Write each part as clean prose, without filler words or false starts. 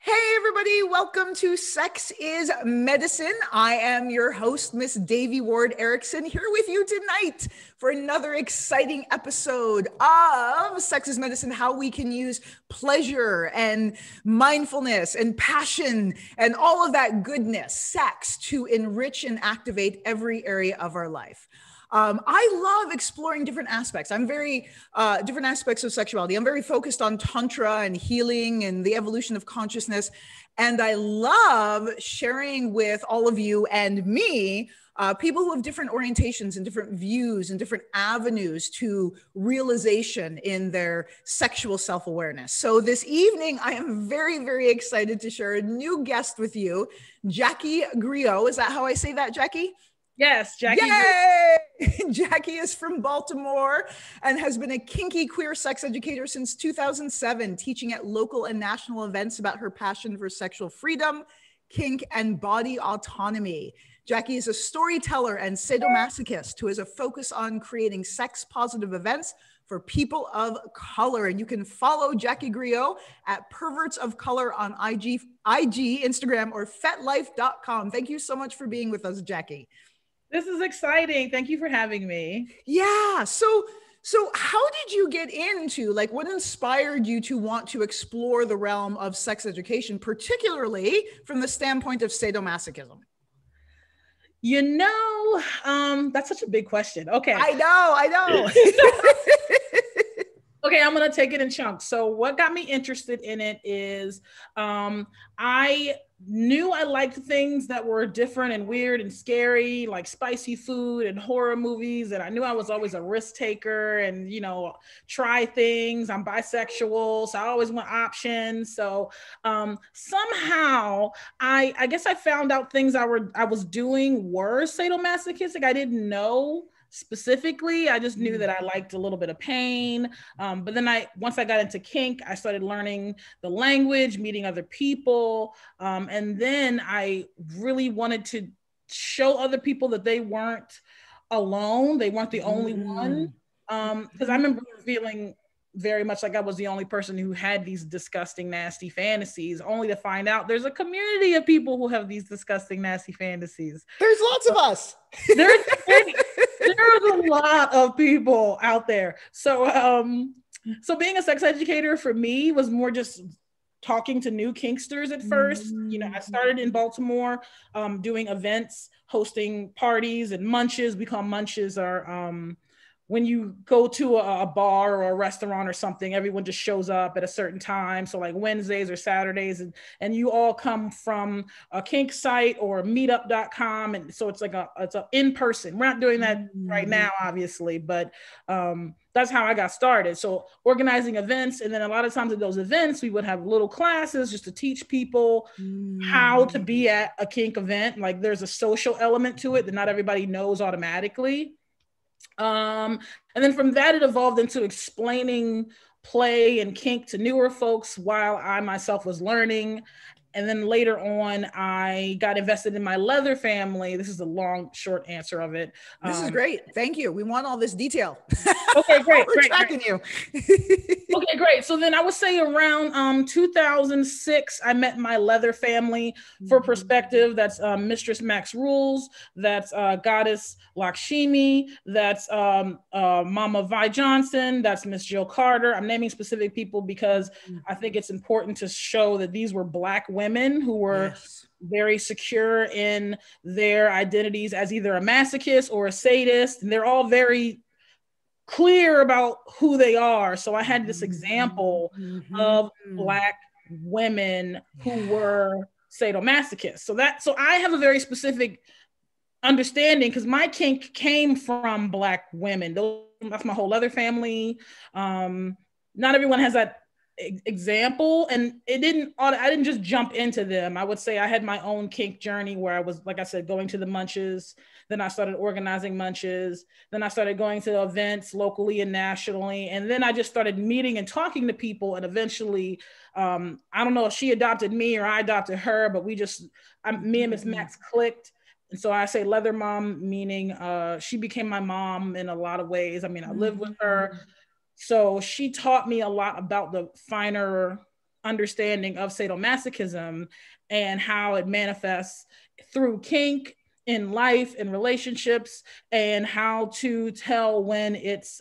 Hey everybody, welcome to Sex is Medicine. I am your host, Miss Devi Ward Erickson, here with you tonight for another exciting episode of Sex is Medicine, how we can use pleasure and mindfulness and passion and all of that goodness, sex, to enrich and activate every area of our life. I love exploring different aspects. Different aspects of sexuality. I'm very focused on Tantra and healing and the evolution of consciousness. And I love sharing with all of you and me, people who have different orientations and different views and different avenues to realization in their sexual self-awareness. So this evening, I am very, very excited to share a new guest with you, Jaki Griot. Is that how I say that, Jaki? Yes, Jaki. Yay! Jaki is from Baltimore and has been a kinky queer sex educator since 2007, teaching at local and national events about her passion for sexual freedom, kink, and body autonomy. Jaki is a storyteller and sadomasochist who has a focus on creating sex-positive events for people of color. And you can follow Jaki Griot at Perverts of Color on IG, Instagram, or fetlife.com. Thank you so much for being with us, Jaki. This is exciting. Thank you for having me. Yeah. So how did you get into, like, what inspired you to want to explore the realm of sex education, particularly from the standpoint of sadomasochism? You know, that's such a big question. Okay. I know. Okay, I'm going to take it in chunks. So what got me interested in it is I knew I liked things that were different and weird and scary, like spicy food and horror movies. And I knew I was always a risk taker and, you know, try things. I'm bisexual, so I always want options. So somehow I guess I found out things I was doing were sadomasochistic. I didn't know specifically. I just knew that I liked a little bit of pain. But then once I got into kink, I started learning the language, meeting other people. And then I really wanted to show other people that they weren't alone. They weren't the only one. Because I remember feeling very much like I was the only person who had these disgusting, nasty fantasies, only to find out there's a community of people who have these disgusting, nasty fantasies. There's lots of us. There's a lot of people out there. So, so being a sex educator for me was more just talking to new Kinksters at first. You know, I started in Baltimore, doing events, hosting parties and munches. We call munches when you go to a bar or a restaurant or something, everyone just shows up at a certain time. So like Wednesdays or Saturdays, and you all come from a kink site or meetup.com. And so it's like it's a in-person. We're not doing that right now, obviously, but that's how I got started. So organizing events. And then a lot of times at those events, we would have little classes just to teach people how to be at a kink event. Like there's a social element to it that not everybody knows automatically. And then from that, it evolved into explaining play and kink to newer folks while I myself was learning. And then later on, I got invested in my leather family. This is the long, short answer of it. This is great. Thank you. We want all this detail. Okay, great. We're tracking you. Okay, great. So then I would say around 2006, I met my leather family. For perspective, that's Mistress Max Rules, that's Goddess Lakshmi, that's Mama Vi Johnson, that's Miss Jill Carter. I'm naming specific people because I think it's important to show that these were Black women who were very secure in their identities as either a masochist or a sadist. And they're all very clear about who they are. So I had this example of Black women who were sadomasochists. So I have a very specific understanding because my kink came from Black women. That's my whole leather family. Not everyone has that example, and I didn't just jump into them. I would say I had my own kink journey where I was, like I said, going to the munches. Then I started organizing munches. Then I started going to events locally and nationally. And then I just started meeting and talking to people. And eventually, I don't know if she adopted me or I adopted her, but me and Miss Max clicked. And so I say leather mom, meaning she became my mom in a lot of ways. I mean, I lived with her. So she taught me a lot about the finer understanding of sadomasochism and how it manifests through kink in life and relationships, and how to tell when it's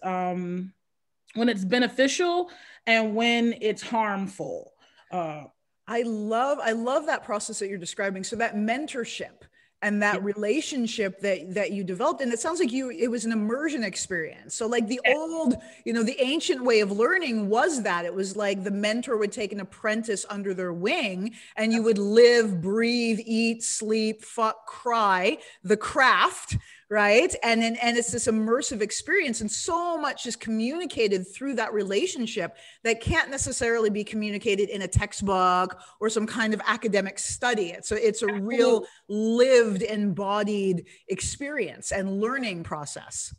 beneficial and when it's harmful. I love that process that you're describing. So that mentorship and that relationship that you developed, and it sounds like it was an immersion experience. So like the old, the ancient way of learning was that it was like the mentor would take an apprentice under their wing, and you would live, breathe, eat, sleep, fuck, cry, the craft, right? And it's this immersive experience, and so much is communicated through that relationship that can't necessarily be communicated in a textbook or some kind of academic study. It's a real lived, embodied experience and learning process.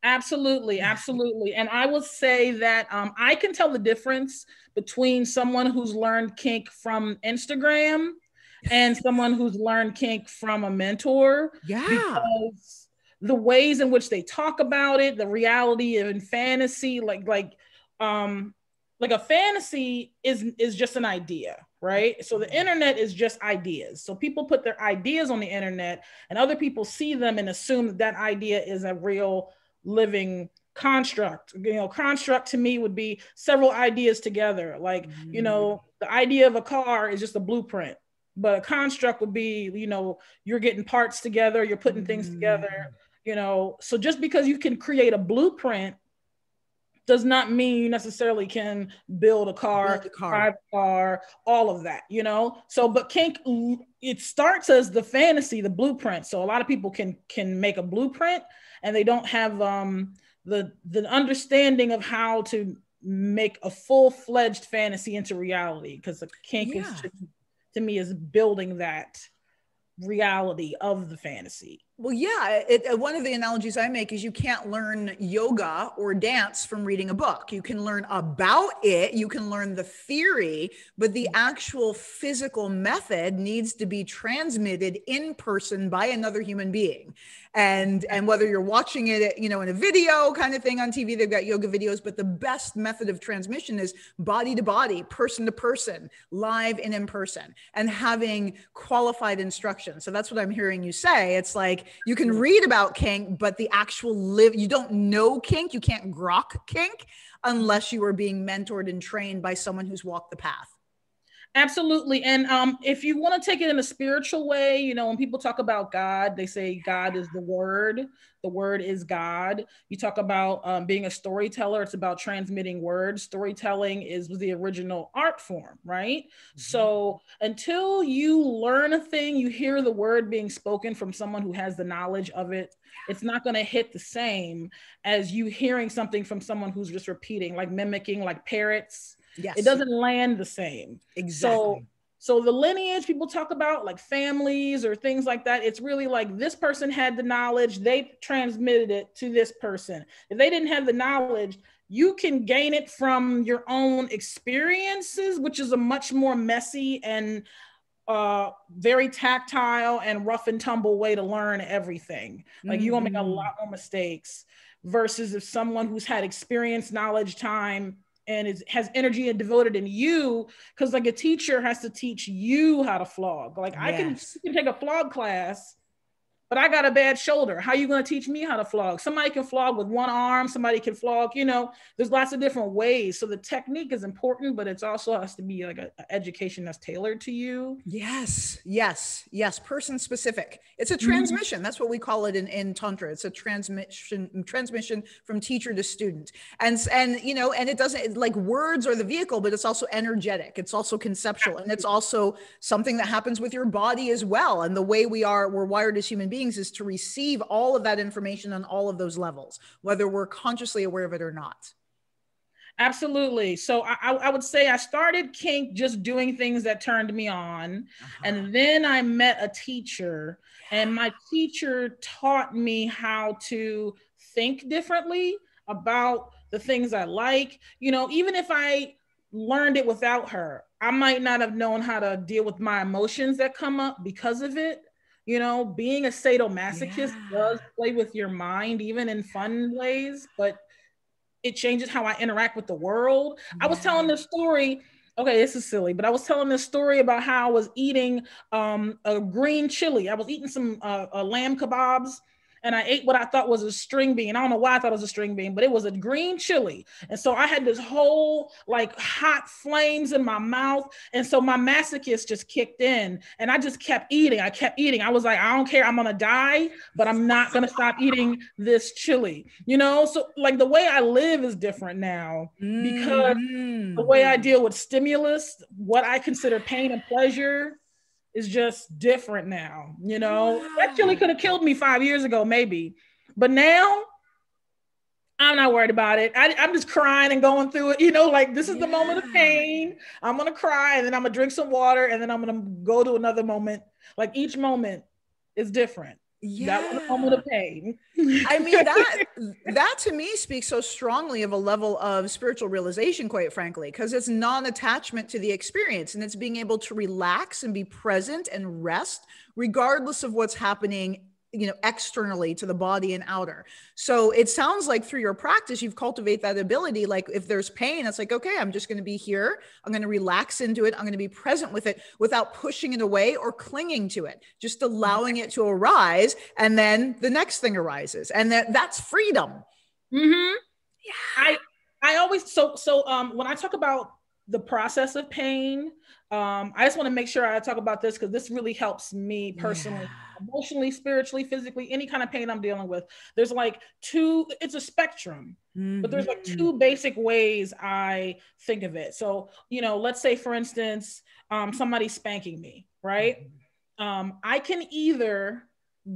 Absolutely. And I will say that I can tell the difference between someone who's learned kink from Instagram and someone who's learned kink from a mentor. Yeah. Because the ways in which they talk about it, the reality and fantasy, like a fantasy is just an idea, right? So the internet is just ideas. So people put their ideas on the internet, and other people see them and assume that that idea is a real living construct. Construct to me would be several ideas together. Like, the idea of a car is just a blueprint. But a construct would be, you're getting parts together, you're putting things together, So just because you can create a blueprint does not mean you necessarily can build a car, drive a car, all of that, So, but kink, it starts as the fantasy, the blueprint. So a lot of people can make a blueprint, and they don't have the understanding of how to make a full-fledged fantasy into reality, because the kink is, to me, is building that reality of the fantasy. Well, yeah, one of the analogies I make is you can't learn yoga or dance from reading a book. You can learn about it, you can learn the theory, but the actual physical method needs to be transmitted in person by another human being. And whether you're watching it, in a video kind of thing on TV, they've got yoga videos, but the best method of transmission is body to body, person to person, live and in person, and having qualified instruction. So that's what I'm hearing you say. It's like, you can read about kink, but the actual you don't know kink. You can't grok kink unless you are being mentored and trained by someone who's walked the path. Absolutely. And if you want to take it in a spiritual way, when people talk about God, they say God is the word is God. You talk about being a storyteller, it's about transmitting words. Storytelling was the original art form, right? Mm-hmm. So until you learn a thing, you hear the word being spoken from someone who has the knowledge of it, it's not going to hit the same as you hearing something from someone who's just repeating, like mimicking, like parrots. Yes. It doesn't land the same. Exactly. So the lineage people talk about, like families or things like that, it's really like this person had the knowledge, they transmitted it to this person. If they didn't have the knowledge, you can gain it from your own experiences, which is a much more messy and very tactile and rough and tumble way to learn everything. Like you're gonna make a lot more mistakes versus if someone who's had experience, knowledge, time, and has energy and devoted in you, because like a teacher has to teach you how to flog. Like I can take a flog class, but I got a bad shoulder. How are you going to teach me how to flog? Somebody can flog with one arm, somebody can flog, there's lots of different ways. So the technique is important, but it also has to be like an education that's tailored to you. Yes. Person specific. It's a transmission. Mm-hmm. That's what we call it in Tantra. It's a transmission from teacher to student. And it doesn't, like, words are the vehicle, but it's also energetic. It's also conceptual. And it's also something that happens with your body as well. And the way we're wired as human beings is to receive all of that information on all of those levels, whether we're consciously aware of it or not. Absolutely. So I would say I started kink just doing things that turned me on. And then I met a teacher, and my teacher taught me how to think differently about the things I like. Even if I learned it without her, I might not have known how to deal with my emotions that come up because of it. Being a sadomasochist does play with your mind, even in fun ways, but it changes how I interact with the world. I was telling this story Okay, this is silly, but I was telling this story about how I was eating a green chili. I was eating some lamb kebabs, and I ate what I thought was a string bean. I don't know why I thought it was a string bean, but it was a green chili. And so I had this whole like hot flames in my mouth. And so my masochist just kicked in, and I just kept eating. I kept eating. I was like, I don't care. I'm going to die, but I'm not going to stop eating this chili. You know, so like the way I live is different now because the way I deal with stimulus, what I consider pain and pleasure, is just different now. You know, that chili could have killed me 5 years ago, maybe, but now I'm not worried about it. I'm just crying and going through it. You know, like this is the moment of pain. I'm going to cry, and then I'm going to drink some water, and then I'm going to go to another moment. Like each moment is different. That was a moment of pain. I mean, that to me speaks so strongly of a level of spiritual realization, quite frankly, because it's non-attachment to the experience, and it's being able to relax and be present and rest regardless of what's happening, you know, externally to the body and outer. So it sounds like through your practice, you've cultivated that ability. Like if there's pain, it's like, okay, I'm just going to be here. I'm going to relax into it. I'm going to be present with it without pushing it away or clinging to it, just allowing it to arise. And then the next thing arises. And that's freedom. Mm-hmm. Yeah. I always, so when I talk about the process of pain, I just want to make sure I talk about this because this really helps me personally, emotionally, spiritually, physically, any kind of pain I'm dealing with. There's like it's a spectrum, but there's like two basic ways I think of it. So, you know, let's say for instance, somebody spanking me, right? I can either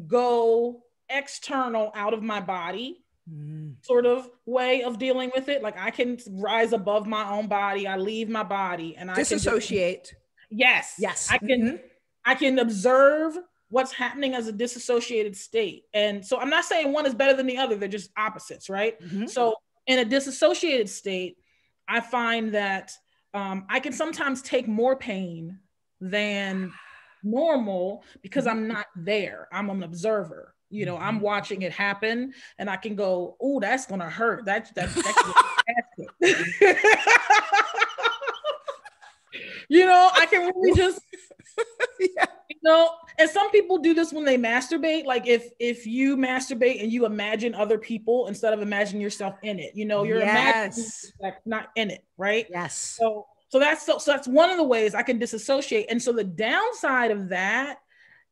go external out of my body, sort of way of dealing with it. Like I can rise above my own body. I leave my body and I disassociate. Yes. I can observe what's happening as a disassociated state. And so I'm not saying one is better than the other. They're just opposites, right? So in a disassociated state, I find that I can sometimes take more pain than normal because I'm not there. I'm an observer. You know, I'm watching it happen and I can go, oh, that's going to hurt. That you know, I can really just, you know, and some people do this when they masturbate. Like if you masturbate and you imagine other people instead of imagining yourself in it, you know, you're imagining not in it. Right. Yes. So that's one of the ways I can disassociate. And so the downside of that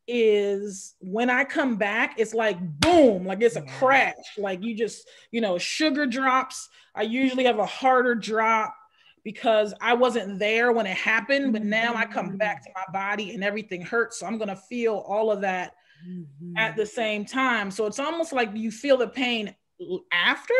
is when I come back, it's like, boom, like it's a crash. Like you just, you know, sugar drops. I usually have a harder drop because I wasn't there when it happened, but now I come back to my body and everything hurts. So I'm going to feel all of that at the same time. So it's almost like you feel the pain after,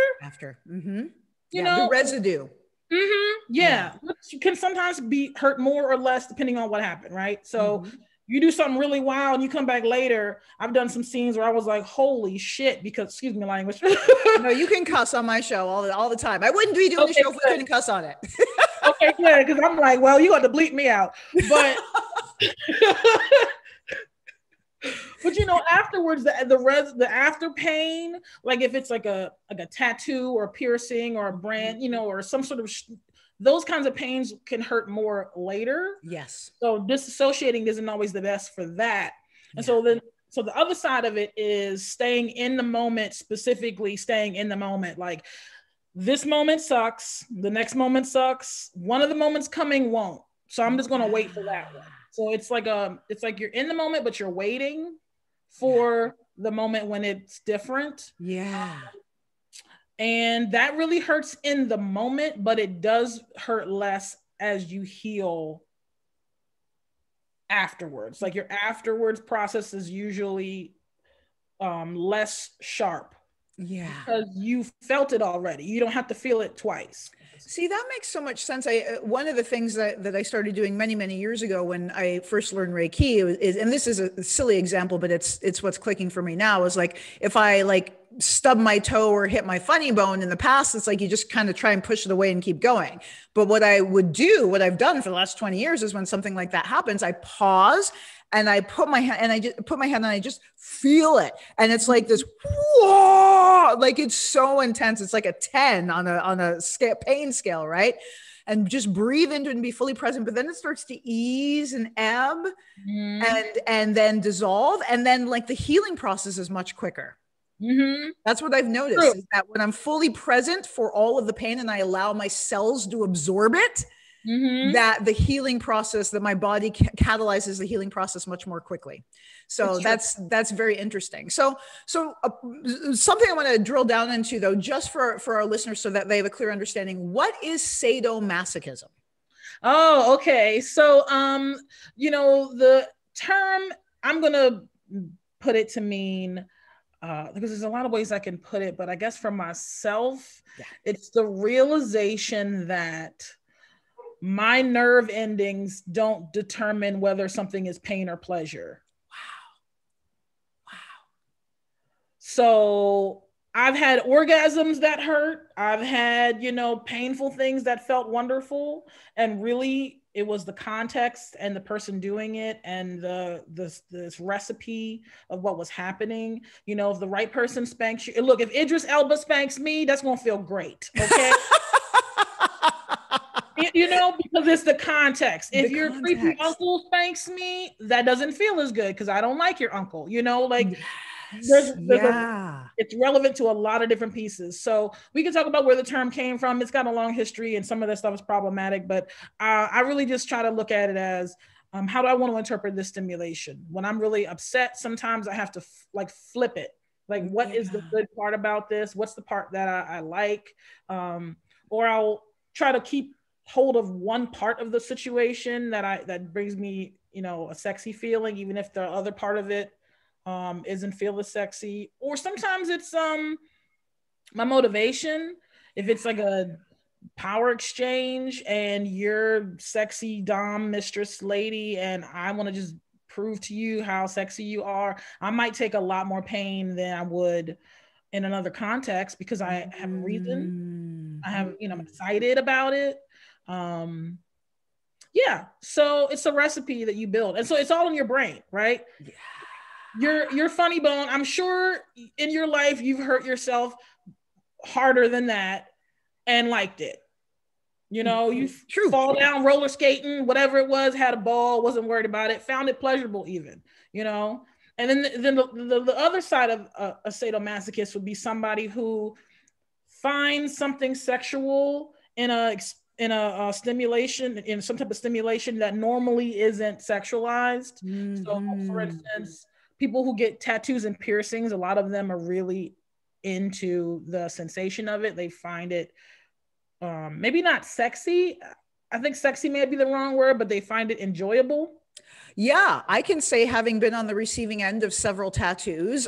you know, the residue. Which can sometimes hurt more or less depending on what happened. Right. So you do something really wild and you come back later. I've done some scenes where I was like, holy shit, because, excuse me, language. No, you can cuss on my show all the time. I wouldn't be doing the show if we couldn't cuss on it. Okay, good, because I'm like, well, you got to bleep me out. But but you know, afterwards, the after pain, like if it's like a tattoo or a piercing or a brand, you know, or some sort of those kinds of pains can hurt more later. Yes. So disassociating isn't always the best for that. And so the other side of it is staying in the moment, specifically staying in the moment. Like this moment sucks. The next moment sucks. One of the moments coming won't. So I'm just going to wait for that one. So it's like you're in the moment, but you're waiting for the moment when it's different. Yeah. And that really hurts in the moment, but it does hurt less as you heal afterwards. Like your afterwards process is usually less sharp. Yeah. Because you felt it already. You don't have to feel it twice. See, that makes so much sense. One of the things that I started doing many, many years ago when I first learned Reiki is, and this is a silly example, but it's what's clicking for me now, is like, if I like stub my toe or hit my funny bone in the past, it's like you just kind of try and push it away and keep going. But what I would do, what I've done for the last 20 years, is when something like that happens, I pause and I put my hand, and I just put my hand and I just feel it. And it's like this, whoa, like it's so intense. It's like a 10 on a scale, pain scale, right? And just breathe into it and be fully present. But then it starts to ease and ebb and then dissolve. And then like the healing process is much quicker. That's what I've noticed, is that when I'm fully present for all of the pain and I allow my cells to absorb it, that the healing process, that my body catalyzes the healing process much more quickly. So that's very interesting. So something I want to drill down into, though, just for our listeners, so that they have a clear understanding. What is sadomasochism? Oh, okay. So, you know, the term, I'm going to put it to mean, because there's a lot of ways I can put it, but I guess for myself, it's the realization that my nerve endings don't determine whether something is pain or pleasure. Wow. So I've had orgasms that hurt. I've had, you know, painful things that felt wonderful. And really, it was the context and the person doing it and this recipe of what was happening. You know, if the right person spanks you, look, if Idris Elba spanks me, that's going to feel great. Okay. You know, because it's the context. If your creepy uncle spanks me, that doesn't feel as good because I don't like your uncle, you know, like it's relevant to a lot of different pieces. So we can talk about where the term came from. It's got a long history and some of that stuff is problematic, but I really just try to look at it as, how do I want to interpret this stimulation? When I'm really upset, sometimes I have to flip it. Like, what is the good part about this? What's the part that I like? Or I'll try to keep hold of one part of the situation that brings me, you know, a sexy feeling, even if the other part of it isn't feel as sexy. Or sometimes it's my motivation. If it's like a power exchange and you're sexy dom mistress lady and I want to just prove to you how sexy you are, I might take a lot more pain than I would in another context because I have a reason. I have, you know, I'm excited about it. So it's a recipe that you build, and so it's all in your brain, right? Your funny bone, I'm sure in your life you've hurt yourself harder than that and liked it. You know, you fall down roller skating, whatever it was, had a ball, wasn't worried about it, found it pleasurable even, you know. And then the other side of a sadomasochist would be somebody who finds something sexual in a stimulation, in some type of stimulation that normally isn't sexualized. So for instance, people who get tattoos and piercings, a lot of them are really into the sensation of it. They find it maybe not sexy. I think sexy may be the wrong word, but they find it enjoyable. Yeah, I can say, having been on the receiving end of several tattoos,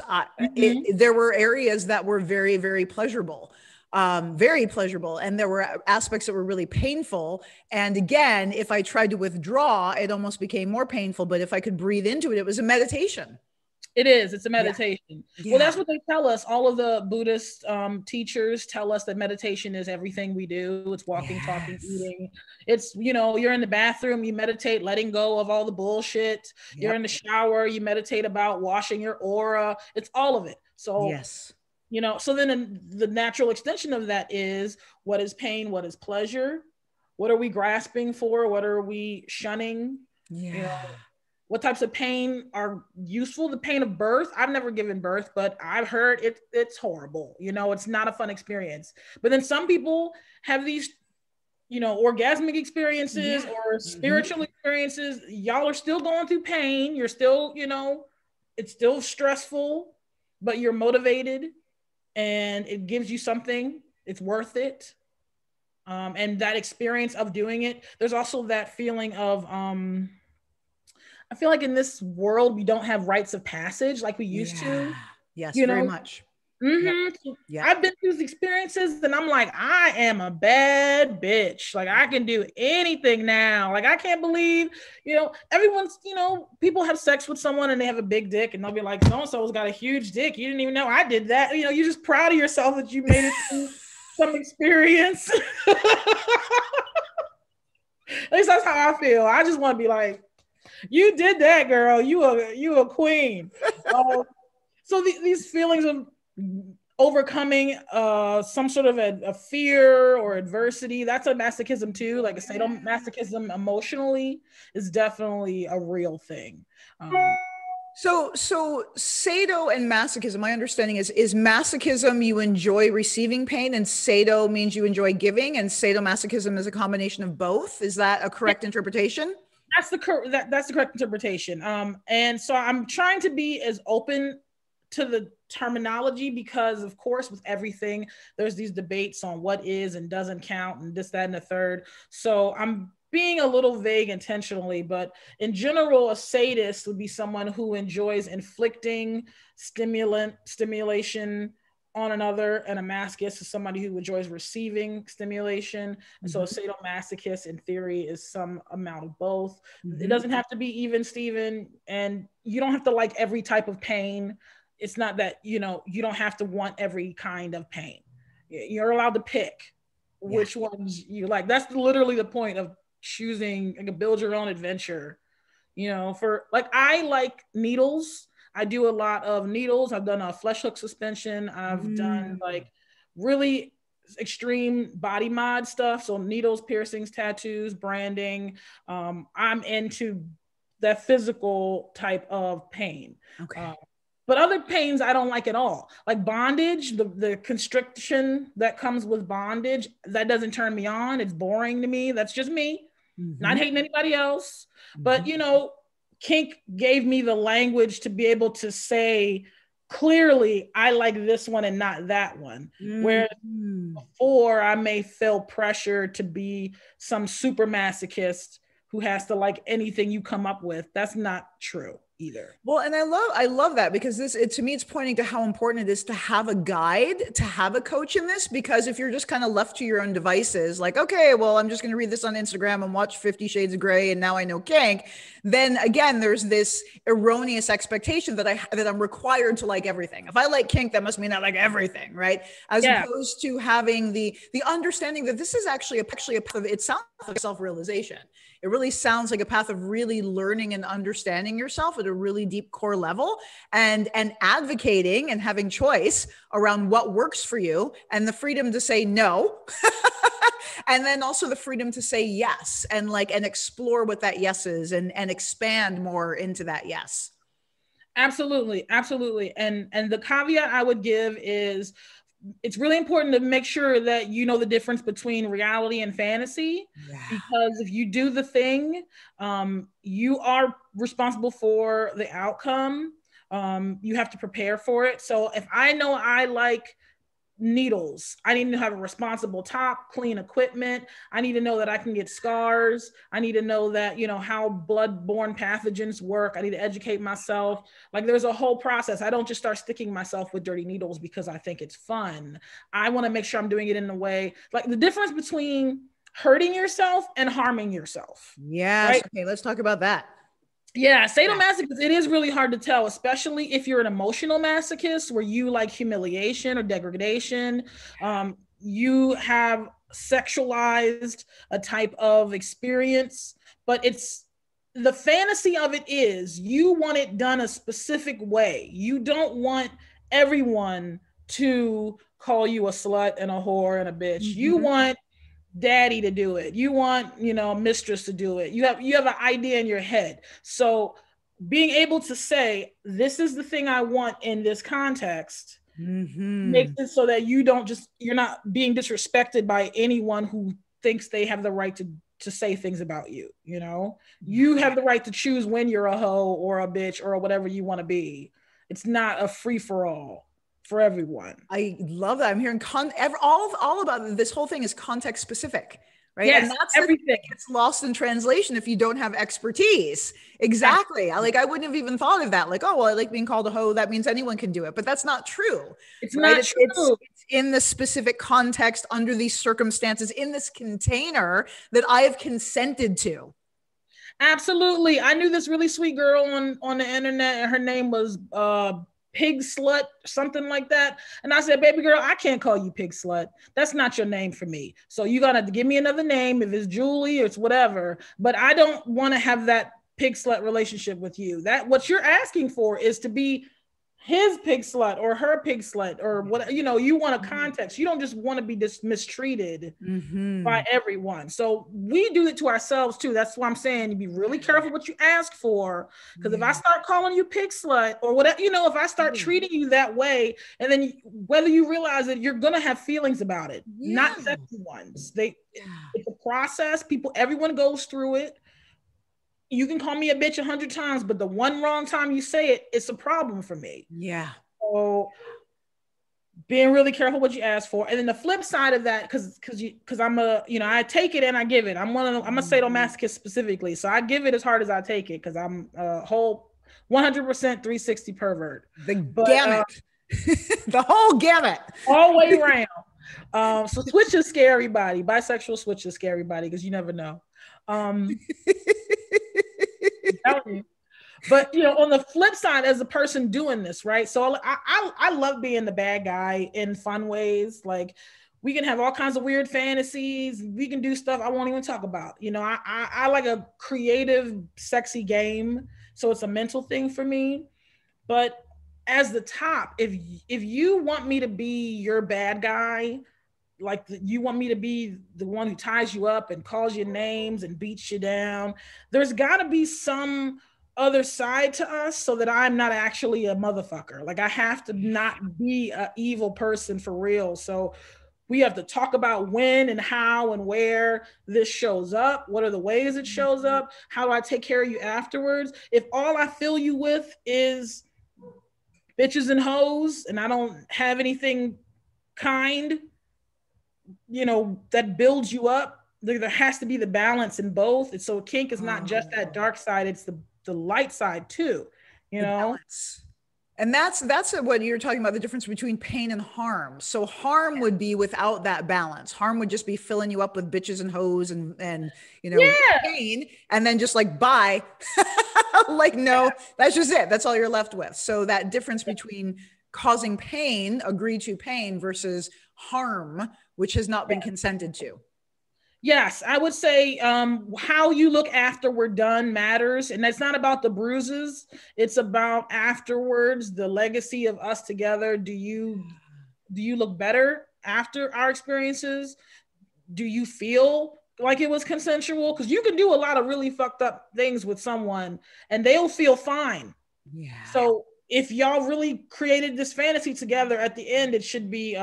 there were areas that were very, very pleasurable. Very pleasurable. And there were aspects that were really painful. And again, if I tried to withdraw, it almost became more painful. But if I could breathe into it, it was a meditation. It is. It's a meditation. Yeah. Well, that's what they tell us. All of the Buddhist teachers tell us that meditation is everything we do. It's walking, talking, eating. It's, you know, you're in the bathroom, you meditate, letting go of all the bullshit. You're in the shower, you meditate about washing your aura. It's all of it. So you know, so then the natural extension of that is, what is pain? What is pleasure? What are we grasping for? What are we shunning? You know, what types of pain are useful? The pain of birth. I've never given birth, but I've heard it's horrible. You know, it's not a fun experience. But then some people have these, you know, orgasmic experiences or spiritual experiences. Y'all are still going through pain. You're still, you know, it's still stressful, but you're motivated. And it gives you something, it's worth it. And that experience of doing it, there's also that feeling of, I feel like in this world, we don't have rites of passage like we used to. Yes, very much. Mm-hmm. Yeah. I've been through these experiences and I'm like, I am a bad bitch. Like I can do anything now. Like I can't believe, everyone's, people have sex with someone and they have a big dick and they'll be like, so-and-so's got a huge dick. You didn't even know I did that. You're just proud of yourself that you made it through some experience. At least that's how I feel. I just want to be like, you did that, girl. You a queen. So these feelings of overcoming some sort of a fear or adversity, that's a masochism too. Like a sadomasochism emotionally is definitely a real thing. So sado and masochism, my understanding is masochism, you enjoy receiving pain, and sado means you enjoy giving, and sadomasochism is a combination of both. Is that a correct interpretation? That's the correct interpretation. And so I'm trying to be as open to the terminology because, of course, with everything, there's these debates on what is and doesn't count and this, that, and the third. So I'm being a little vague intentionally, but in general, a sadist would be someone who enjoys inflicting stimulation on another, and a masochist is somebody who enjoys receiving stimulation. And so a sadomasochist in theory is some amount of both. It doesn't have to be even, Steven, and you don't have to like every type of pain. It's not that, you don't have to want every kind of pain. You're allowed to pick which ones you like. That's literally the point of choosing, like, build your own adventure. For like, I like needles. I do a lot of needles. I've done a flesh hook suspension. I've done like really extreme body mod stuff. So needles, piercings, tattoos, branding. I'm into that physical type of pain. Okay. But other pains I don't like at all. Like bondage, the constriction that comes with bondage, that doesn't turn me on. It's boring to me. That's just me. Not hating anybody else. But, kink gave me the language to be able to say clearly, I like this one and not that one. Whereas before, I may feel pressure to be some super masochist who has to like anything you come up with. That's not true either. Well, and I love that, because to me, it's pointing to how important it is to have a guide, to have a coach in this, because if you're just kind of left to your own devices, like, okay, well, I'm just going to read this on Instagram and watch 50 Shades of Grey, and now I know kink. Then again, there's this erroneous expectation that I'm required to like everything. If I like kink, that must mean I like everything, right? As opposed to having the understanding that this is actually a path of, it sounds like self-realization. It really sounds like a path of really learning and understanding yourself at a really deep core level, and advocating and having choice around what works for you, and the freedom to say no. And then also the freedom to say yes, and explore what that yes is, and expand more into that yes. Absolutely. Absolutely. And the caveat I would give is, it's really important to make sure that you know the difference between reality and fantasy, because if you do the thing, you are responsible for the outcome. You have to prepare for it. So if I know I like needles, I need to have a responsible top, clean equipment. I need to know that I can get scars. I need to know that, how blood-borne pathogens work. I need to educate myself. Like, there's a whole process. I don't just start sticking myself with dirty needles because I think it's fun. I want to make sure I'm doing it in a way, like the difference between hurting yourself and harming yourself. Yes. Right? Okay, let's talk about that. Yeah, sadomasochist, it is really hard to tell, especially if you're an emotional masochist where you like humiliation or degradation. You have sexualized a type of experience, but it's the fantasy of it is you want it done a specific way. You don't want everyone to call you a slut and a whore and a bitch. You want daddy to do it. You want, mistress to do it. You have an idea in your head. So being able to say, this is the thing I want in this context, makes it so that you're not being disrespected by anyone who thinks they have the right to say things about you. You have the right to choose when you're a hoe or a bitch or whatever you want to be. It's not a free for all for everyone. I love that. I'm hearing all about this whole thing is context specific, right? Yes, And that's the thing that gets lost in translation if you don't have expertise. Exactly. I wouldn't have even thought of that. Like, oh, well, I like being called a hoe. That means anyone can do it. But that's not true. It's right? not true. It's in the specific context, under these circumstances, in this container that I have consented to. Absolutely. I knew this really sweet girl on the internet, and her name was Pig Slut, something like that. And I said, baby girl, I can't call you Pig Slut. That's not your name for me. So you got to give me another name, if it's Julie or it's whatever. But I don't want to have that pig slut relationship with you. That what you're asking for is to be his pig slut or her pig slut or what, you know, you want a context. You don't just want to be mistreated by everyone. So we do it to ourselves too. That's why I'm saying you be really careful what you ask for. Because if I start calling you pig slut or whatever, you know, if I start treating you that way, and then whether you realize it, you're going to have feelings about it, not sexy ones. It's a process. Everyone goes through it. You can call me a bitch 100 times, but the one wrong time you say it, it's a problem for me. Yeah. So being really careful what you ask for. And then the flip side of that, because I'm I take it and I give it. I'm a sadomasochist specifically. So I give it as hard as I take it, because I'm a whole 100% 360 pervert. Gamut. The whole gamut. All the way around. So switches scare everybody. Bisexual switches scare everybody, because you never know. But on the flip side, as a person doing this, right? So I love being the bad guy in fun ways. Like, we can have all kinds of weird fantasies. We can do stuff I won't even talk about. I like a creative, sexy game. So it's a mental thing for me. But as the top, if you want me to be your bad guy, like you want me to be the one who ties you up and calls you names and beats you down, there's got to be some other side to us, so that I'm not actually a motherfucker. Like, I have to not be an evil person for real. So we have to talk about when and how and where this shows up. What are the ways it shows up? How do I take care of you afterwards? If all I fill you with is bitches and hoes, and I don't have anything kind, that builds you up, there has to be the balance in both. And so kink is not just that dark side, it's the light side too, Balance. And that's what you're talking about, the difference between pain and harm. So harm would be without that balance. Harm would just be filling you up with bitches and hoes and pain, and then just like, bye. Like, no, that's just it. That's all you're left with. So that difference between causing pain, agreed to pain, versus harm, which has not been consented to. Yes, I would say how you look after we're done matters. And that's not about the bruises. It's about afterwards, the legacy of us together. Do you look better after our experiences? Do you feel like it was consensual? Because you can do a lot of really fucked up things with someone and they'll feel fine. Yeah. So if y'all really created this fantasy together, at the end, it should be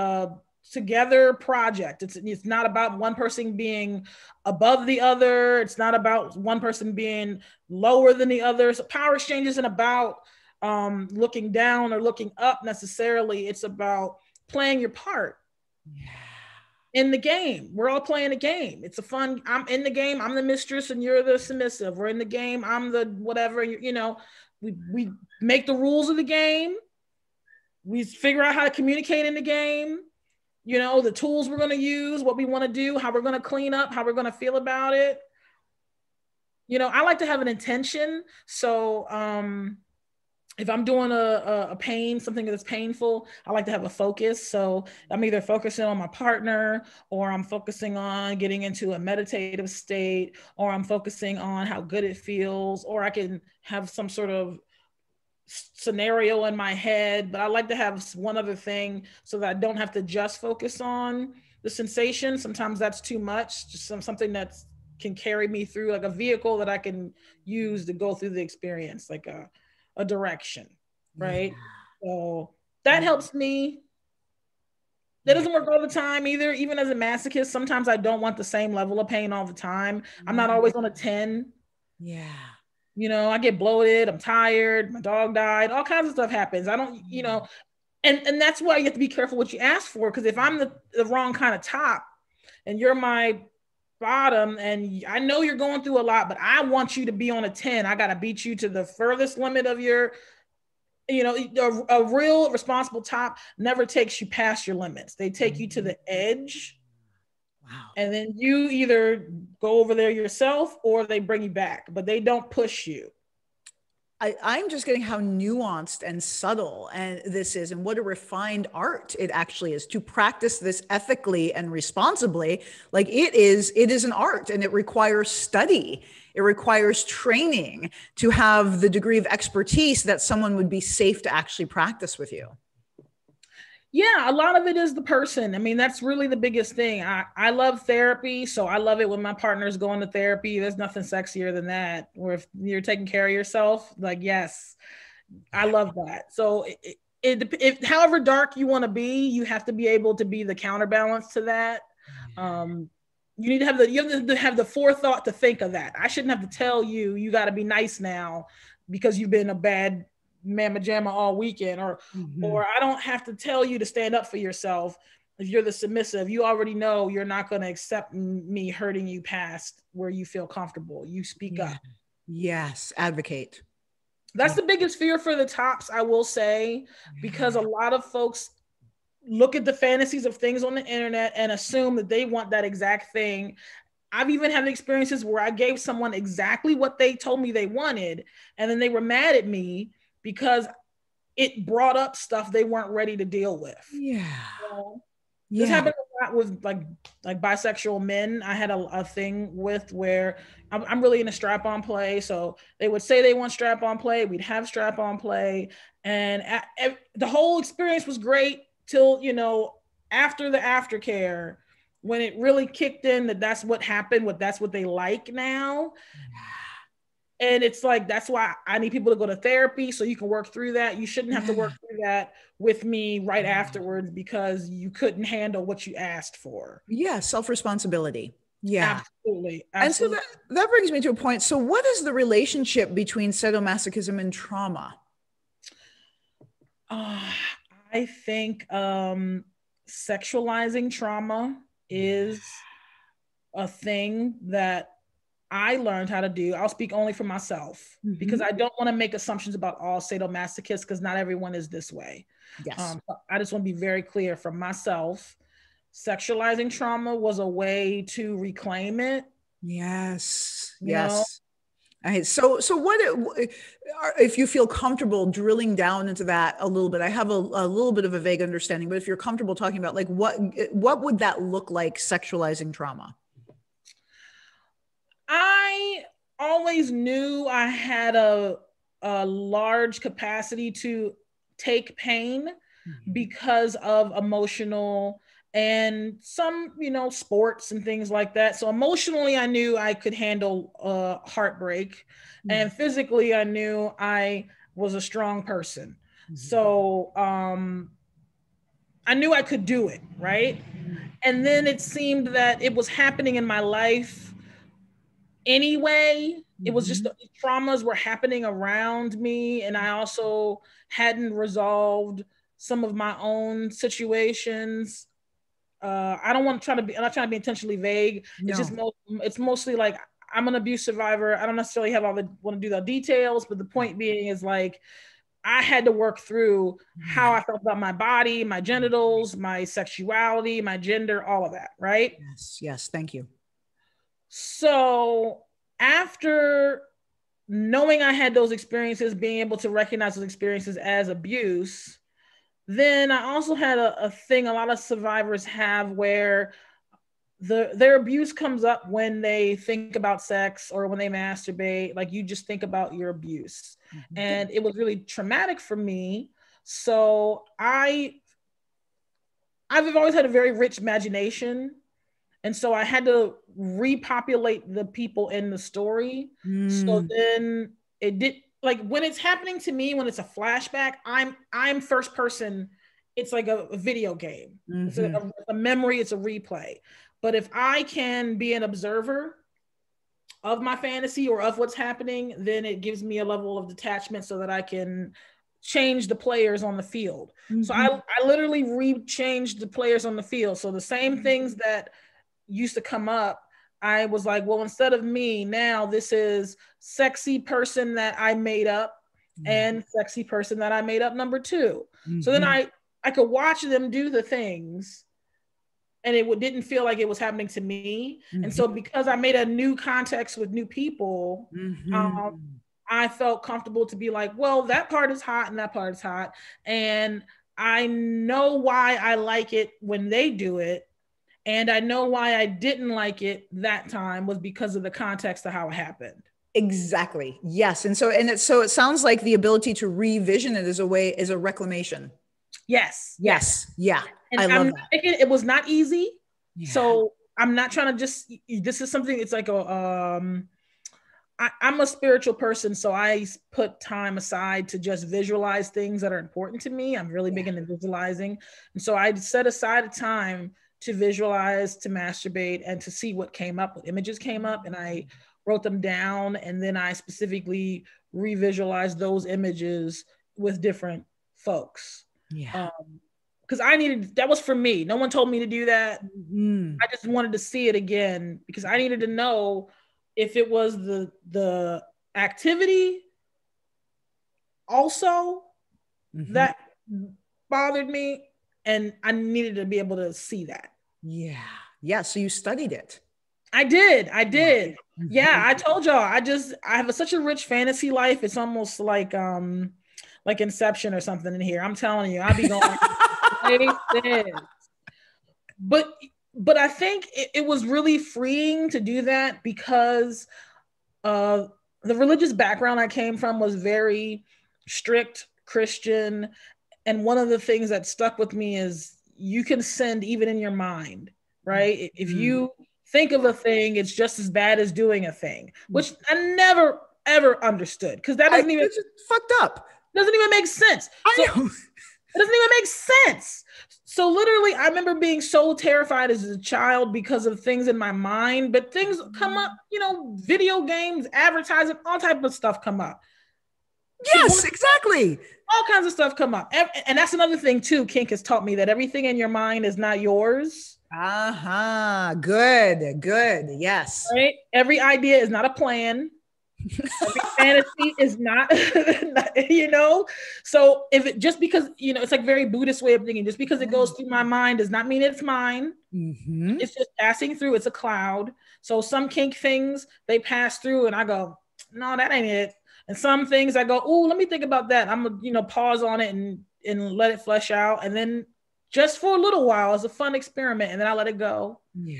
together project. It's not about one person being above the other. It's not about one person being lower than the other. So power exchange isn't about looking down or looking up necessarily. It's about playing your part in the game. We're all playing a game. It's a fun, I'm in the game, I'm the mistress and you're the submissive. We're in the game, I'm the whatever, we make the rules of the game. We figure out how to communicate in the game. The tools we're going to use, what we want to do, how we're going to clean up, how we're going to feel about it. I like to have an intention. So if I'm doing a pain, something that's painful, I like to have a focus. So I'm either focusing on my partner, or I'm focusing on getting into a meditative state, or I'm focusing on how good it feels, or I can have some sort of scenario in my head. But I like to have one other thing so that I don't have to just focus on the sensation. Sometimes that's too much, just something that can carry me through, like a vehicle that I can use to go through the experience, like a direction, right? So that helps me. That doesn't work all the time either. Even as a masochist, sometimes I don't want the same level of pain all the time. I'm not always on a 10. Yeah. I get bloated, I'm tired, my dog died, all kinds of stuff happens. I don't, and that's why you have to be careful what you ask for. Because if I'm the wrong kind of top and you're my bottom and I know you're going through a lot, but I want you to be on a 10. I got to beat you to the furthest limit of your, you know, a real responsible top never takes you past your limits. They take you to the edge. Wow. And then you either go over there yourself or they bring you back, but they don't push you. I'm just getting how nuanced and subtle and this is, and what a refined art it actually is to practice this ethically and responsibly. Like it is an art, and it requires study. It requires training to have the degree of expertise that someone would be safe to actually practice with you. Yeah, a lot of it is the person. I mean, that's really the biggest thing. I love therapy, so I love it when my partner's going to therapy. There's nothing sexier than that. Or if you're taking care of yourself, like, yes, I love that. So if however dark you want to be, you have to be able to be the counterbalance to that. You need to have the forethought to think of that. I shouldn't have to tell you, you got to be nice now because you've been a bad mamma jamma all weekend, or I don't have to tell you to stand up for yourself. If you're the submissive, you already know you're not going to accept me hurting you past where you feel comfortable. You speak up. Yes, advocate. That's the biggest fear for the tops, I will say, because a lot of folks look at the fantasies of things on the internet and assume that they want that exact thing. I've even had experiences where I gave someone exactly what they told me they wanted, and then they were mad at me because it brought up stuff they weren't ready to deal with. Yeah. This happened a lot with like bisexual men. I had a thing with where I'm really into strap-on play. So they would say they want strap-on play. We'd have strap-on play. And the whole experience was great till, you know, after the aftercare, when it really kicked in that's what happened, that's what they like now. And it's like, that's why I need people to go to therapy so you can work through that. You shouldn't have to work through that with me right afterwards because you couldn't handle what you asked for. Yeah, self-responsibility. Yeah. Absolutely. And so that brings me to a point. So what is the relationship between sadomasochism and trauma? I think sexualizing trauma is a thing that I learned how to do. I'll speak only for myself because I don't want to make assumptions about all sadomasochists because not everyone is this way. Yes. I just want to be very clear for myself. Sexualizing trauma was a way to reclaim it. Yes. You know? So what, if you feel comfortable drilling down into that a little bit, I have a little bit of a vague understanding, but if you're comfortable talking about like, what would that look like, sexualizing trauma? I always knew I had a large capacity to take pain because of emotional and some, you know, sports and things like that. So emotionally, I knew I could handle heartbreak, and physically, I knew I was a strong person. So I knew I could do it, right? And then it seemed that it was happening in my life anyway. It was just the traumas were happening around me, and I also hadn't resolved some of my own situations. I'm not trying to be intentionally vague. No. It's mostly like I'm an abuse survivor. I don't necessarily want to do the details, but the point being is like I had to work through how I felt about my body, my genitals, my sexuality, my gender, all of that, right? Yes, thank you. So after knowing I had those experiences, being able to recognize those experiences as abuse, then I also had a thing a lot of survivors have where their abuse comes up when they think about sex or when they masturbate. Like you just think about your abuse. And it was really traumatic for me. So I've always had a very rich imagination. And so I had to repopulate the people in the story. So then it did, like when it's happening to me, when it's a flashback, I'm first person. It's like a video game. It's a memory, it's a replay. But if I can be an observer of my fantasy or of what's happening, then it gives me a level of detachment so that I can change the players on the field. So I literally changed the players on the field. So the same things that used to come up, I was like, well, instead of me, now this is sexy person that I made up and sexy person that I made up number 2. So then I could watch them do the things and it didn't feel like it was happening to me. And so because I made a new context with new people, I felt comfortable to be like, well, that part is hot and that part is hot. And I know why I like it when they do it. And I know why I didn't like it that time was because of the context of how it happened. Exactly. Yes. And so it sounds like the ability to revision it is a reclamation. Yes. Yeah. And I love that. It was not easy. Yeah. So I'm not trying to this is something, it's like I'm a spiritual person. So I put time aside to just visualize things that are important to me. I'm really big into visualizing. And so I set aside a time to visualize, to masturbate, and to see what came up. What images came up, and I wrote them down, and then I specifically revisualized those images with different folks. Yeah. Because that was for me. No one told me to do that. I just wanted to see it again because I needed to know if it was the activity also that bothered me, and I needed to be able to see that. Yeah. So you studied it. I did. Yeah. I told y'all, I have such a rich fantasy life. It's almost like Inception or something in here. I'm telling you, I'll be going. But I think it was really freeing to do that because the religious background I came from was very strict Christian. And one of the things that stuck with me is you can sin even in your mind, right? If you think of a thing, it's just as bad as doing a thing, which I never, ever understood because that doesn't even fucked up. Doesn't even make sense. It doesn't even make sense. So literally, I remember being so terrified as a child because of things in my mind, but things come up, video games, advertising, all type of stuff come up. Yes, exactly. All kinds of stuff come up. And that's another thing too. Kink has taught me that everything in your mind is not yours. Good. Yes. Right. Every idea is not a plan. Every fantasy is not, so if it just because, it's like very Buddhist way of thinking, just because it goes through my mind does not mean it's mine. It's just passing through. It's a cloud. So some kink things they pass through and I go, no, that ain't it. And some things I go, oh, let me think about that. I'm gonna, pause on it and let it flesh out. And then just for a little while, it's a fun experiment. And then I let it go. Yeah.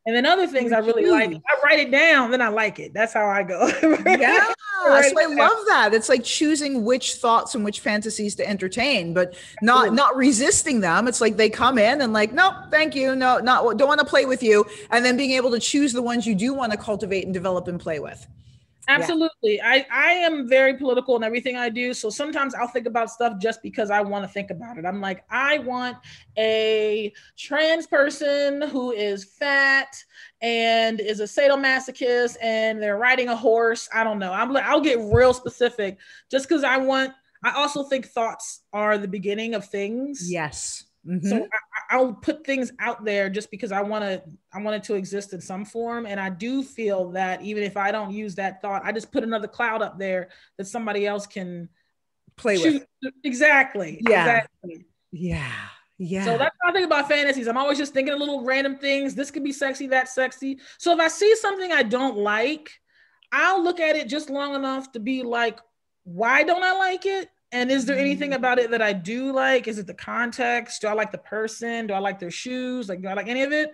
And then other things I really like, I write it down, then I like it. That's how I go. Yeah. So I love that. It's like choosing which thoughts and which fantasies to entertain, but not resisting them. It's like they come in and like, nope, thank you. No, don't want to play with you. And then being able to choose the ones you do want to cultivate and develop and play with. Absolutely. Yeah. I am very political in everything I do. So sometimes I'll think about stuff just because I want to think about it. I'm like, I want a trans person who is fat and is a sadomasochist and they're riding a horse. I don't know. I'll get real specific just because I also think thoughts are the beginning of things. Yes. So I'll put things out there just because I want it to exist in some form. And I do feel that even if I don't use that thought, I just put another cloud up there that somebody else can play with. Exactly. Yeah. Exactly. Yeah. Yeah. So that's how I think about fantasies. I'm always just thinking of little random things. This could be sexy, that's sexy. So if I see something I don't like, I'll look at it just long enough to be like, why don't I like it? And is there anything about it that I do like? Is it the context? Do I like the person? Do I like their shoes? Like, do I like any of it?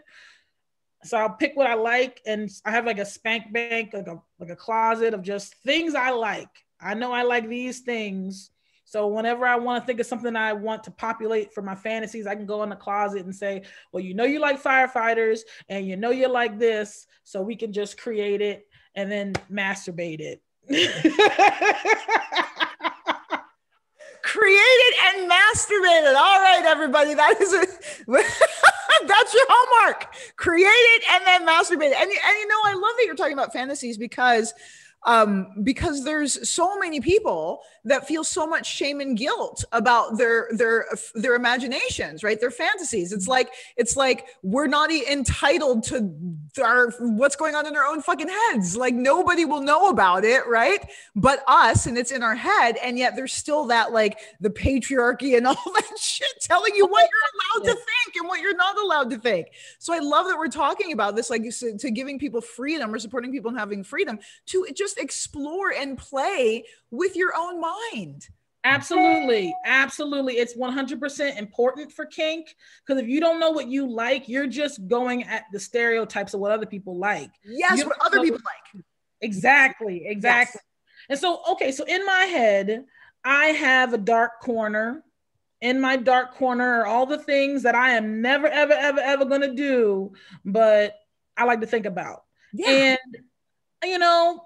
So I'll pick what I like. And I have like a spank bank, like a closet of just things I like. I know I like these things. So whenever I want to think of something I want to populate for my fantasies, I can go in the closet and say, well, you like firefighters and you like this. So we can just create it and then masturbate it. Create it and masturbate it. All right, everybody. That is that's your homework. Create it and then masturbate it. And I love that you're talking about fantasies because because there's so many people that feel so much shame and guilt about their imaginations, right? Their fantasies. It's like we're not entitled to what's going on in our own fucking heads. Like nobody will know about it, right? But us, and it's in our head. And yet there's still that, like, the patriarchy and all that shit telling you what you're allowed to think and what you're not allowed to think. So I love that we're talking about this, like you said, to giving people freedom, or supporting people in having freedom to just explore and play with your own mind. Absolutely. Absolutely. It's 100% important for kink, because if you don't know what you like, you're just going at the stereotypes of what other people like. Yes, what other people like. Exactly. Yes. And so, okay, so in my head, I have a dark corner. In my dark corner are all the things that I am never, ever, ever, ever going to do, but I like to think about. Yeah. And, you know,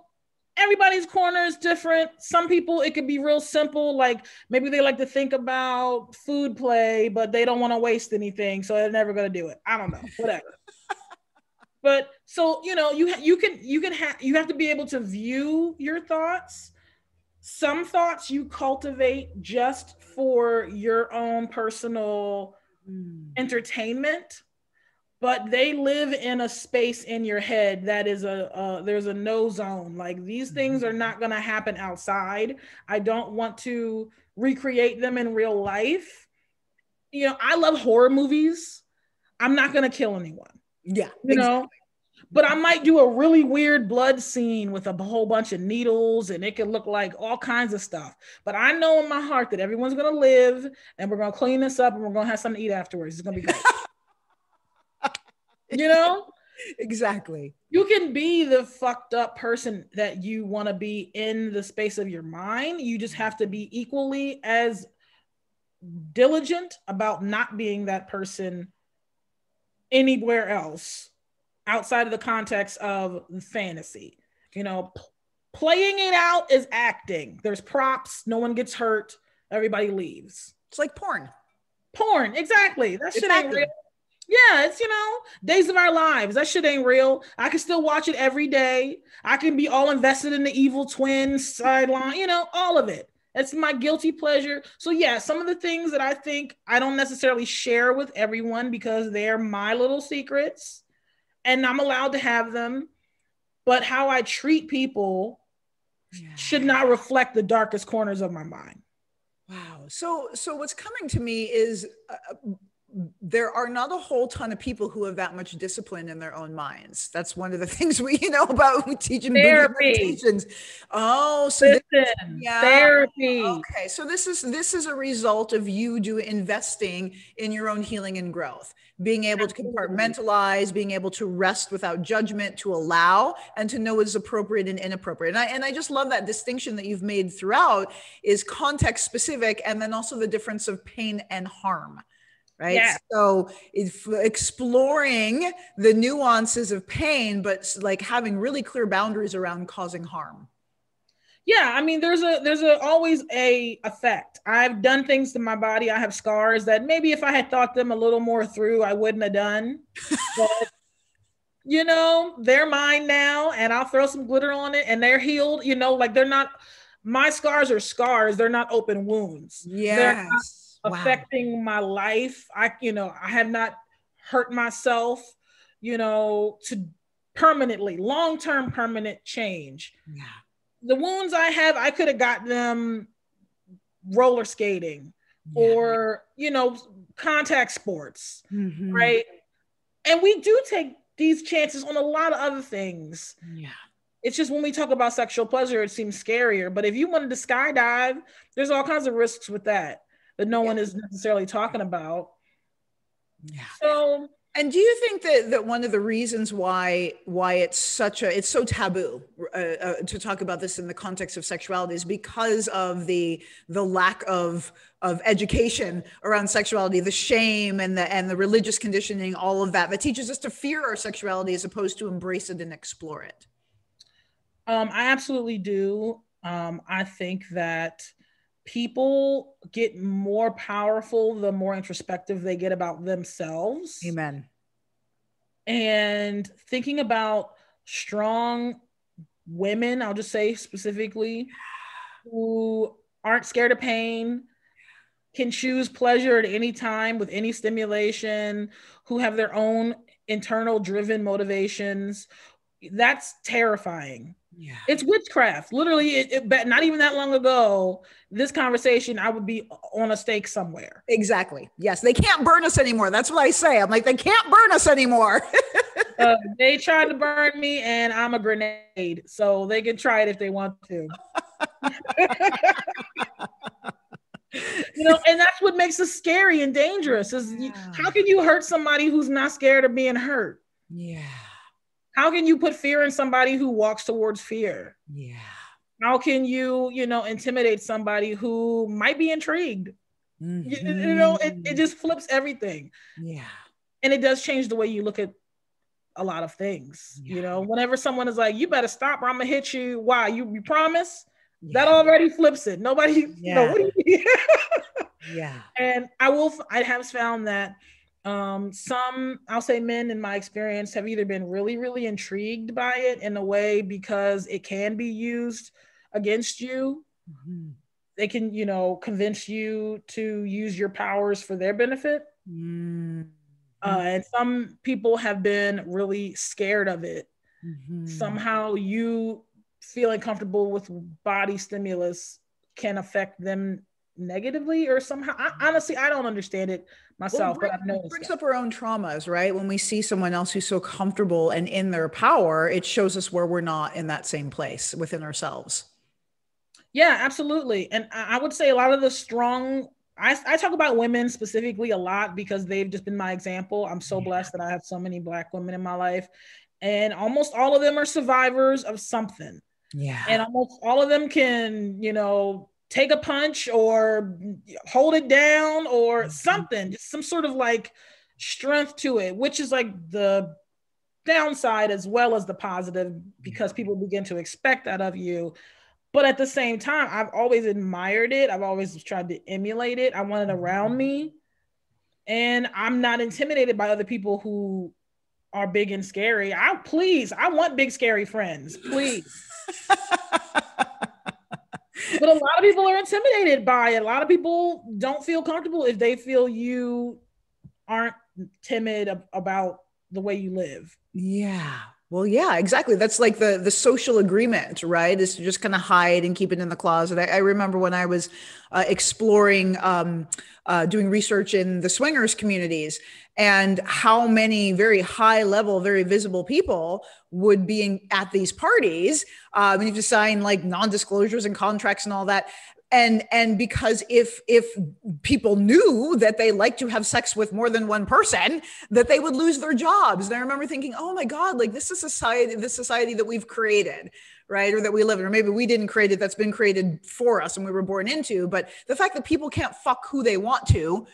everybody's corner is different. Some people, it could be real simple. Like maybe they like to think about food play, but they don't want to waste anything. So they're never going to do it. I don't know, whatever. But so, you know, you have to be able to view your thoughts. Some thoughts you cultivate just for your own personal entertainment, but they live in a space in your head that is there's a no zone. Like these things are not going to happen outside. I don't want to recreate them in real life. You know, I love horror movies. I'm not going to kill anyone. Yeah, you know, but I might do a really weird blood scene with a whole bunch of needles, and it could look like all kinds of stuff. But I know in my heart that everyone's going to live, and we're going to clean this up, and we're going to have something to eat afterwards. It's going to be great. You know? Exactly. You can be the fucked up person that you want to be in the space of your mind. You just have to be equally as diligent about not being that person anywhere else outside of the context of fantasy. You know, playing it out is acting. There's props. No one gets hurt. Everybody leaves. It's like porn. Porn, exactly. That shit ain't real. Yeah, it's, you know, Days of Our Lives. That shit ain't real. I can still watch it every day. I can be all invested in the evil twin sideline, you know, all of it. It's my guilty pleasure. So yeah, some of the things that I think I don't necessarily share with everyone because they're my little secrets and I'm allowed to have them. But how I treat people should not reflect the darkest corners of my mind. Wow. So what's coming to me is there are not a whole ton of people who have that much discipline in their own minds. That's one of the things we know about we teach in meditations. Oh, so therapy. Okay, so this is a result of you investing in your own healing and growth, being able to compartmentalize, being able to rest without judgment, to allow, and to know what is appropriate and inappropriate. And I just love that distinction that you've made throughout is context specific, and then also the difference of pain and harm. Right. Yeah. So exploring the nuances of pain, but like having really clear boundaries around causing harm. Yeah. I mean, there's always a effect. I've done things to my body. I have scars that maybe if I had thought them a little more through, I wouldn't have done, but you know, they're mine now and I'll throw some glitter on it and they're healed, you know, like they're not, my scars are scars. They're not open wounds. Yes. Affecting my life. I have not hurt myself, you know, to permanently, long-term permanent change. Yeah. The wounds I have, I could have got them roller skating or, you know, contact sports, right? And we do take these chances on a lot of other things. Yeah. It's just when we talk about sexual pleasure, it seems scarier. But if you wanted to skydive, there's all kinds of risks with that no one is necessarily talking about. Yeah. So, and do you think that one of the reasons why it's so taboo to talk about this in the context of sexuality is because of the lack of education around sexuality, the shame and the religious conditioning, all of that teaches us to fear our sexuality as opposed to embrace it and explore it? I absolutely do. I think that people get more powerful the more introspective they get about themselves. Amen. And thinking about strong women, I'll just say specifically, who aren't scared of pain, can choose pleasure at any time with any stimulation, who have their own internal driven motivations. That's terrifying. Yeah. It's witchcraft. Literally, not even that long ago, this conversation, I would be on a stake somewhere. Exactly. Yes. They can't burn us anymore. That's what I say. I'm like, they can't burn us anymore. They tried to burn me and I'm a grenade. So they can try it if they want to. And that's what makes us scary and dangerous is how can you hurt somebody who's not scared of being hurt? Yeah. How can you put fear in somebody who walks towards fear? Yeah. How can you, intimidate somebody who might be intrigued? Mm-hmm. It just flips everything. Yeah. And it does change the way you look at a lot of things. Yeah. Whenever someone is like, you better stop or I'm gonna hit you. Why? You promise? Yeah. That already flips it. Nobody, what do you Yeah. And I have found that some, I'll say men in my experience have either been really, really intrigued by it in a way because it can be used against you. Mm-hmm. They can, convince you to use your powers for their benefit. Mm-hmm. And some people have been really scared of it. Mm-hmm. Somehow you feeling comfortable with body stimulus can affect them negatively or somehow. Honestly, I don't understand it myself, but I've noticed it brings up our own traumas, right? When we see someone else who's so comfortable and in their power, it shows us where we're not in that same place within ourselves. Yeah, absolutely. And I would say a lot of the strong, I talk about women specifically a lot because they've just been my example. I'm so blessed that I have so many Black women in my life, and almost all of them are survivors of something. Yeah. And almost all of them can, take a punch or hold it down or something, just some sort of like strength to it, which is like the downside as well as the positive because people begin to expect that of you. But at the same time, I've always admired it. I've always tried to emulate it. I want it around me. And I'm not intimidated by other people who are big and scary. I want big, scary friends, please. But a lot of people are intimidated by it. A lot of people don't feel comfortable if they feel you aren't timid about the way you live. Yeah. Well, yeah, exactly. That's like the social agreement, right? Is to just kind of hide and keep it in the closet. I remember when I was exploring, doing research in the swingers communities and how many very high level, very visible people would be at these parties. And you have to sign like non-disclosures and contracts and all that. And because if people knew that they like to have sex with more than one person, that they would lose their jobs. And I remember thinking, oh my God, like this is this society that we've created, right? Or that we live in, or maybe we didn't create it, that's been created for us and we were born into. But the fact that people can't fuck who they want to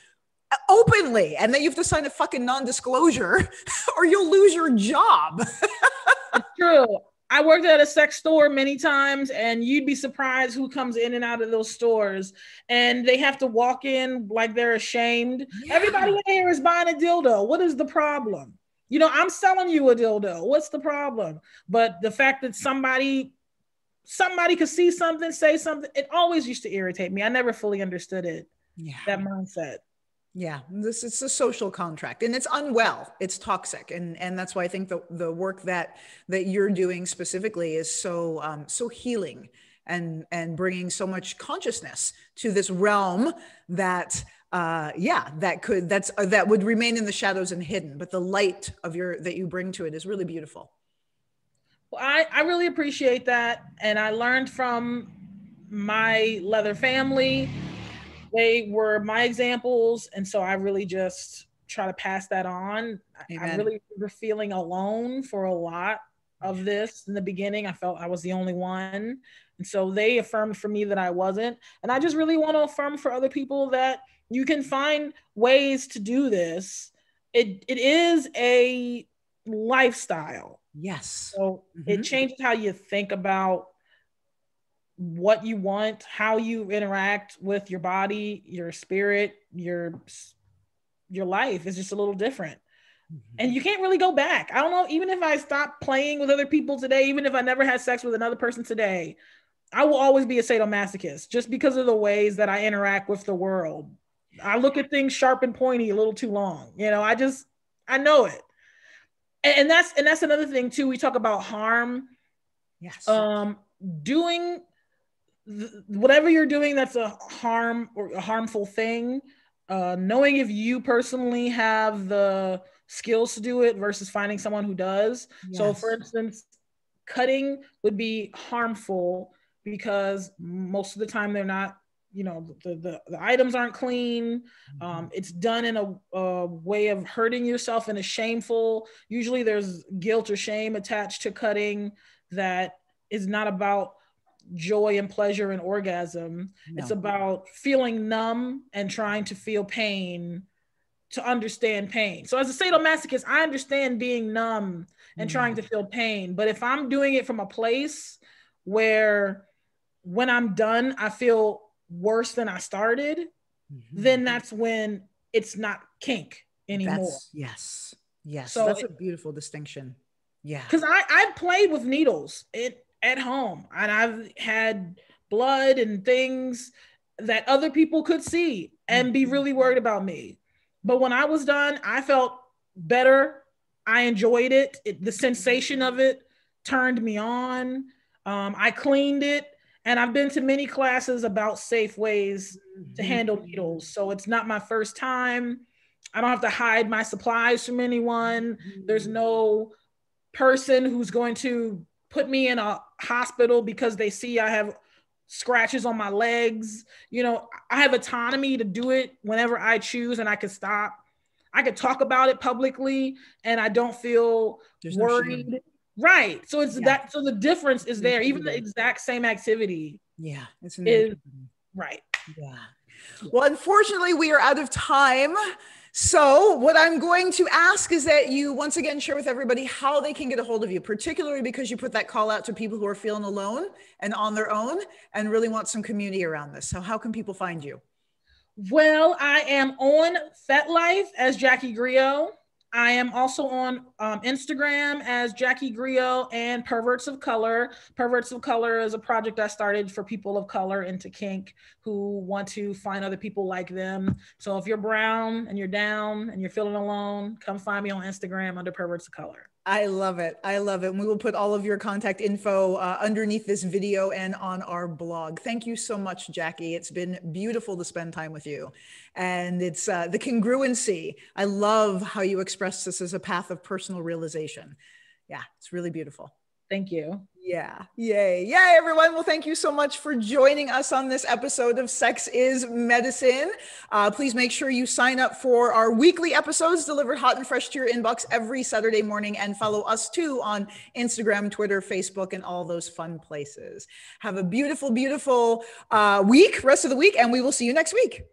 openly, and then you have to sign a fucking non-disclosure or you'll lose your job. It's true. I worked at a sex store many times, and you'd be surprised who comes in and out of those stores, and they have to walk in like they're ashamed. Yeah. Everybody in here is buying a dildo. What is the problem? I'm selling you a dildo. What's the problem? But the fact that somebody could see something, say something, it always used to irritate me. I never fully understood it. Yeah. That mindset. Yeah, it's a social contract, and it's unwell. It's toxic, and that's why I think the work that you're doing specifically is so healing and bringing so much consciousness to this realm that that would remain in the shadows and hidden, but the light that you bring to it is really beautiful. Well, I really appreciate that, and I learned from my leather family. They were my examples. And so I really just try to pass that on. Amen. I really remember feeling alone for a lot of this in the beginning. I felt I was the only one. And so they affirmed for me that I wasn't. And I just really want to affirm for other people that you can find ways to do this. It is a lifestyle. Yes. So it changes how you think about what you want, how you interact with your body, your spirit, your life is just a little different. And you can't really go back. I don't know, even if I stop playing with other people today, even if I never had sex with another person today, I will always be a sadomasochist just because of the ways that I interact with the world. I look at things sharp and pointy a little too long. You know, I know it. And that's another thing too. We talk about harm. Yes. Doing whatever you're doing that's a harm or a harmful thing, knowing if you personally have the skills to do it versus finding someone who does. Yes. So for instance, cutting would be harmful because most of the time they're not, you know, the items aren't clean. It's done in a way of hurting yourself in a shameful, usually there's guilt or shame attached to cutting that is not about joy and pleasure and orgasm. No. It's about feeling numb and trying to feel pain to understand pain. So as a sadomasochist, I understand being numb and trying to feel pain. But if I'm doing it from a place where when I'm done, I feel worse than I started, then that's when it's not kink anymore. Yes. So that's a beautiful distinction. Yeah. Because I played with needles at home, and I've had blood and things that other people could see and be really worried about me. But when I was done, I felt better. I enjoyed it. The sensation of it turned me on. I cleaned it. And I've been to many classes about safe ways to handle needles. So it's not my first time. I don't have to hide my supplies from anyone. There's no person who's going to put me in a hospital because they see I have scratches on my legs. You know, I have autonomy to do it whenever I choose, and I could stop. I could talk about it publicly and I don't feel worried. No, right. So it's that. So the difference is there. Even the exact same activity. Yeah. It's right. Yeah. Well, unfortunately, we are out of time. So what I'm going to ask is that you once again share with everybody how they can get a hold of you, particularly because you put that call out to people who are feeling alone and on their own and really want some community around this. So how can people find you? Well, I am on FetLife as Jaki Griot. I am also on Instagram as Jaki Griot and Perverts of Color. Perverts of Color is a project I started for people of color into kink who want to find other people like them. So if you're brown and you're down and you're feeling alone, come find me on Instagram under Perverts of Color. I love it. I love it. And we will put all of your contact info underneath this video and on our blog. Thank you so much, Jaki. It's been beautiful to spend time with you. And it's the congruency. I love how you express this as a path of personal realization. Yeah, it's really beautiful. Thank you. Yeah. Yay. Yay, everyone. Well, thank you so much for joining us on this episode of Sex is Medicine. Please make sure you sign up for our weekly episodes delivered hot and fresh to your inbox every Saturday morning, and follow us too on Instagram, Twitter, Facebook, and all those fun places. Have a beautiful, beautiful rest of the week, and we will see you next week.